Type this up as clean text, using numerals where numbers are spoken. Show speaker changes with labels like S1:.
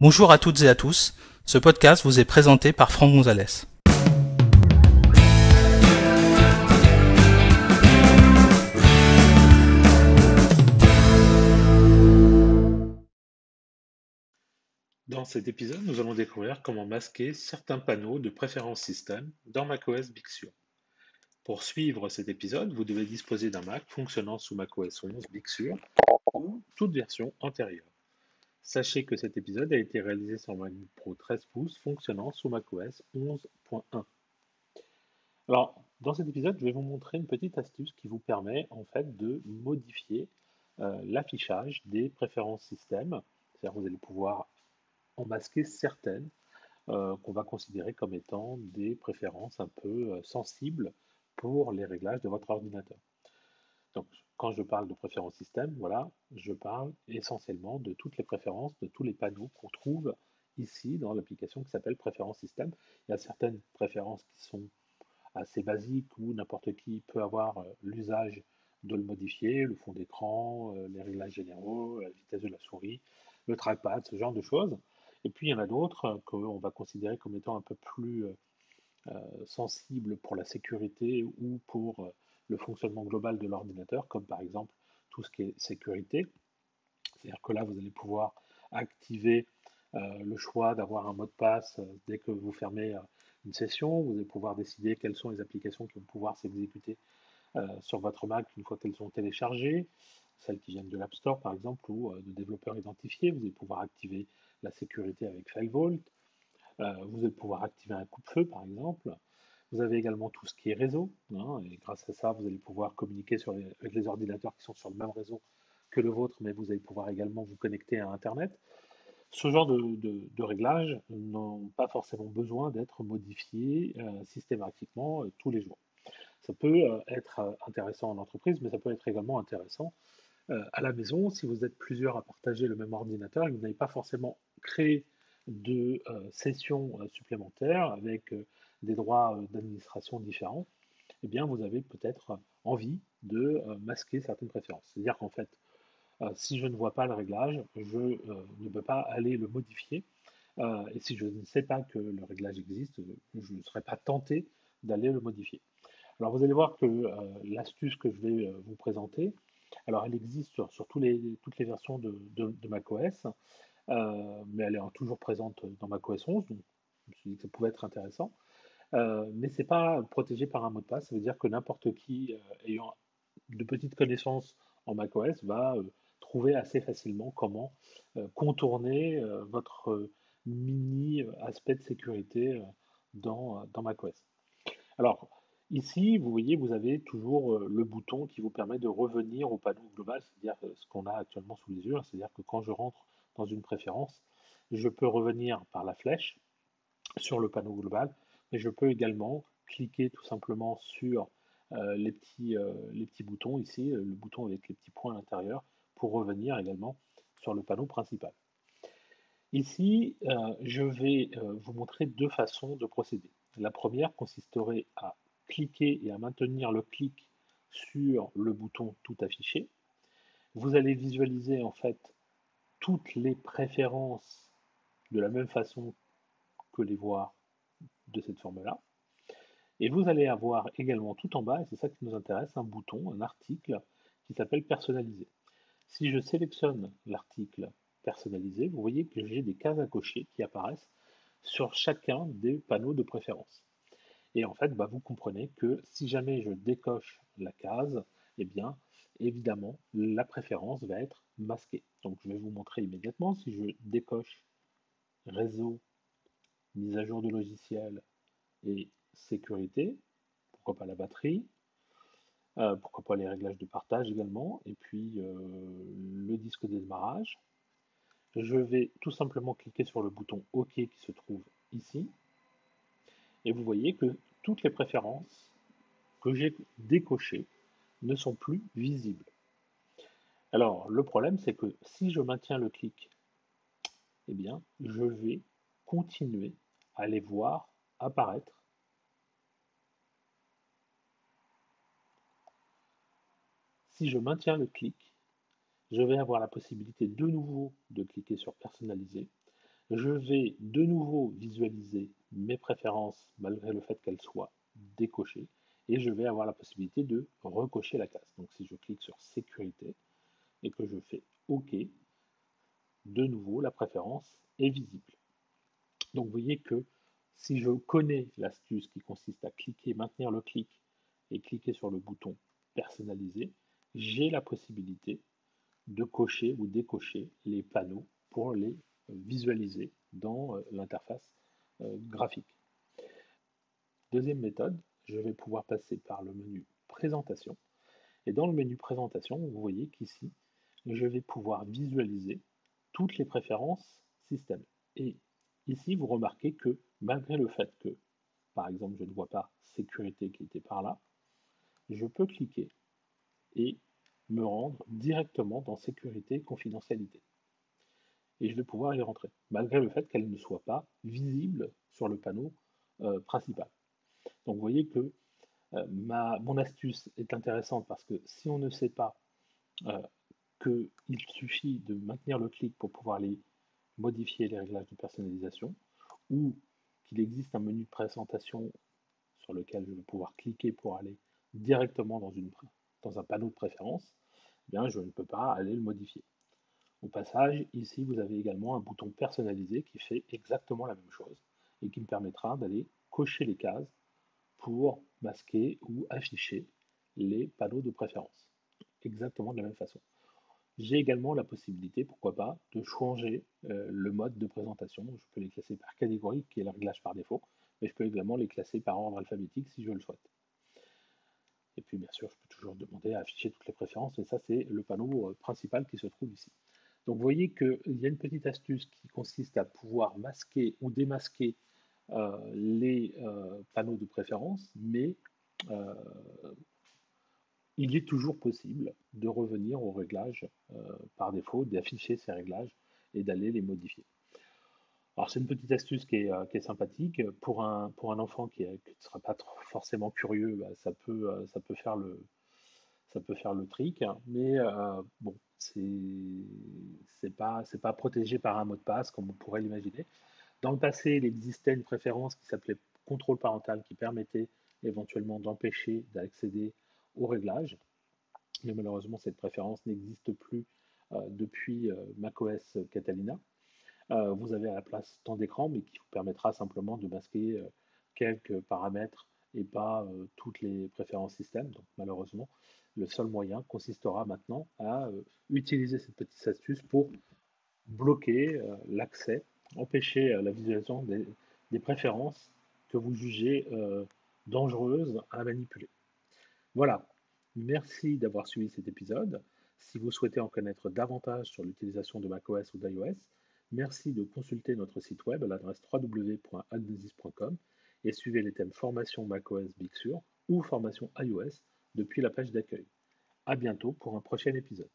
S1: Bonjour à toutes et à tous, ce podcast vous est présenté par Franck Gonzalez.
S2: Dans cet épisode, nous allons découvrir comment masquer certains panneaux de préférence système dans macOS Big Sur. Pour suivre cet épisode, vous devez disposer d'un Mac fonctionnant sous macOS 11 Big Sur ou toute version antérieure. Sachez que cet épisode a été réalisé sur MacBook Pro 13 pouces fonctionnant sous macOS 11.1. Alors, dans cet épisode, je vais vous montrer une petite astuce qui vous permet en fait de modifier l'affichage des préférences système. C'est-à-dire que vous allez pouvoir en masquer certaines qu'on va considérer comme étant des préférences un peu sensibles pour les réglages de votre ordinateur. Donc, quand je parle de préférences système, voilà, je parle essentiellement de toutes les préférences, de tous les panneaux qu'on trouve ici dans l'application qui s'appelle préférences système. Il y a certaines préférences qui sont assez basiques où n'importe qui peut avoir l'usage de le modifier, le fond d'écran, les réglages généraux, la vitesse de la souris, le trackpad, ce genre de choses. Et puis il y en a d'autres qu'on va considérer comme étant un peu plus sensibles pour la sécurité ou pour le fonctionnement global de l'ordinateur, comme par exemple tout ce qui est sécurité. C'est-à-dire que là, vous allez pouvoir activer le choix d'avoir un mot de passe dès que vous fermez une session. Vous allez pouvoir décider quelles sont les applications qui vont pouvoir s'exécuter sur votre Mac une fois qu'elles sont téléchargées, celles qui viennent de l'App Store par exemple ou de développeurs identifiés. Vous allez pouvoir activer la sécurité avec FileVault. Vous allez pouvoir activer un coupe-feu par exemple. Vous avez également tout ce qui est réseau, hein, et grâce à ça, vous allez pouvoir communiquer avec les ordinateurs qui sont sur le même réseau que le vôtre, mais vous allez pouvoir également vous connecter à Internet. Ce genre de réglages n'ont pas forcément besoin d'être modifiés systématiquement tous les jours. Ça peut être intéressant en entreprise, mais ça peut être également intéressant à la maison si vous êtes plusieurs à partager le même ordinateur et que vous n'avez pas forcément créé de sessions supplémentaires avec des droits d'administration différents. Eh bien, vous avez peut-être envie de masquer certaines préférences. C'est-à-dire qu'en fait, si je ne vois pas le réglage, je ne peux pas aller le modifier. Et si je ne sais pas que le réglage existe, je ne serai pas tenté d'aller le modifier. Alors vous allez voir que l'astuce que je vais vous présenter, alors elle existe sur toutes les versions de macOS, mais elle est toujours présente dans macOS 11, donc je me suis dit que ça pouvait être intéressant. Mais ce n'est pas protégé par un mot de passe, ça veut dire que n'importe qui ayant de petites connaissances en macOS va trouver assez facilement comment contourner votre mini aspect de sécurité dans macOS. Alors, ici, vous voyez, vous avez toujours le bouton qui vous permet de revenir au panneau global, c'est-à-dire ce qu'on a actuellement sous les yeux, hein. C'est-à-dire que quand je rentre dans une préférence, je peux revenir par la flèche sur le panneau global, mais je peux également cliquer tout simplement sur les petits boutons ici, le bouton avec les petits points à l'intérieur, pour revenir également sur le panneau principal. Ici, je vais vous montrer deux façons de procéder. La première consisterait à cliquer et à maintenir le clic sur le bouton Tout afficher. Vous allez visualiser en fait toutes les préférences de la même façon que les voir de cette forme-là. Et vous allez avoir également tout en bas, et c'est ça qui nous intéresse, un bouton, un article qui s'appelle Personnaliser. Si je sélectionne l'article personnalisé, vous voyez que j'ai des cases à cocher qui apparaissent sur chacun des panneaux de préférence. Et en fait, vous comprenez que si jamais je décoche la case, eh bien, évidemment, la préférence va être masquée. Donc, je vais vous montrer immédiatement. Si je décoche réseau, mise à jour de logiciel et sécurité, pourquoi pas la batterie, pourquoi pas les réglages de partage également, et puis le disque de démarrage. Je vais tout simplement cliquer sur le bouton OK qui se trouve ici, et vous voyez que toutes les préférences que j'ai décochées ne sont plus visibles. Alors, le problème, c'est que si je maintiens le clic, eh bien, je vais continuer à les voir apparaître. Si je maintiens le clic, je vais avoir la possibilité de nouveau de cliquer sur personnaliser. Je vais de nouveau visualiser mes préférences malgré le fait qu'elles soient décochées et je vais avoir la possibilité de recocher la case. Donc si je clique sur sécurité et que je fais OK, de nouveau la préférence est visible. Donc vous voyez que si je connais l'astuce qui consiste à cliquer, maintenir le clic et cliquer sur le bouton personnaliser, j'ai la possibilité de cocher ou décocher les panneaux pour les visualiser dans l'interface graphique. Deuxième méthode, je vais pouvoir passer par le menu présentation. Et dans le menu présentation, vous voyez qu'ici, je vais pouvoir visualiser toutes les préférences système. Et ici, vous remarquez que malgré le fait que, par exemple, je ne vois pas sécurité qui était par là, je peux cliquer et me rendre directement dans sécurité et confidentialité. Et je vais pouvoir y rentrer, malgré le fait qu'elle ne soit pas visible sur le panneau principal. Donc vous voyez que mon astuce est intéressante parce que si on ne sait pas euh, qu'il suffit de maintenir le clic pour pouvoir aller modifier les réglages de personnalisation, ou qu'il existe un menu de présentation sur lequel je vais pouvoir cliquer pour aller directement dans un panneau de préférence, eh bien je ne peux pas aller le modifier. Au passage, ici vous avez également un bouton personnalisé qui fait exactement la même chose et qui me permettra d'aller cocher les cases pour masquer ou afficher les panneaux de préférence. Exactement de la même façon. J'ai également la possibilité, pourquoi pas, de changer le mode de présentation. Je peux les classer par catégorie, qui est le réglage par défaut, mais je peux également les classer par ordre alphabétique si je le souhaite. Et puis bien sûr, je peux toujours demander à afficher toutes les préférences, mais ça c'est le panneau principal qui se trouve ici. Donc vous voyez qu'il y a une petite astuce qui consiste à pouvoir masquer ou démasquer les panneaux de préférence, mais euh, il est toujours possible de revenir aux réglages par défaut, d'afficher ces réglages et d'aller les modifier. Alors c'est une petite astuce qui est sympathique. Pour un enfant qui ne sera pas forcément curieux, bah, ça peut faire le trick, hein. Mais bon, c'est pas protégé par un mot de passe comme on pourrait l'imaginer. Dans le passé, il existait une préférence qui s'appelait contrôle parental qui permettait éventuellement d'empêcher d'accéder aux réglages. Mais malheureusement, cette préférence n'existe plus depuis macOS Catalina. Vous avez à la place temps d'écran, mais qui vous permettra simplement de masquer quelques paramètres et pas toutes les préférences système. Donc malheureusement, le seul moyen consistera maintenant à utiliser cette petite astuce pour bloquer l'accès, empêcher la visualisation des préférences que vous jugez dangereuses à manipuler. Voilà, merci d'avoir suivi cet épisode. Si vous souhaitez en connaître davantage sur l'utilisation de macOS ou d'iOS, merci de consulter notre site web à l'adresse www.agnesis.com et suivez les thèmes formation macOS Big Sur ou formation iOS depuis la page d'accueil. À bientôt pour un prochain épisode.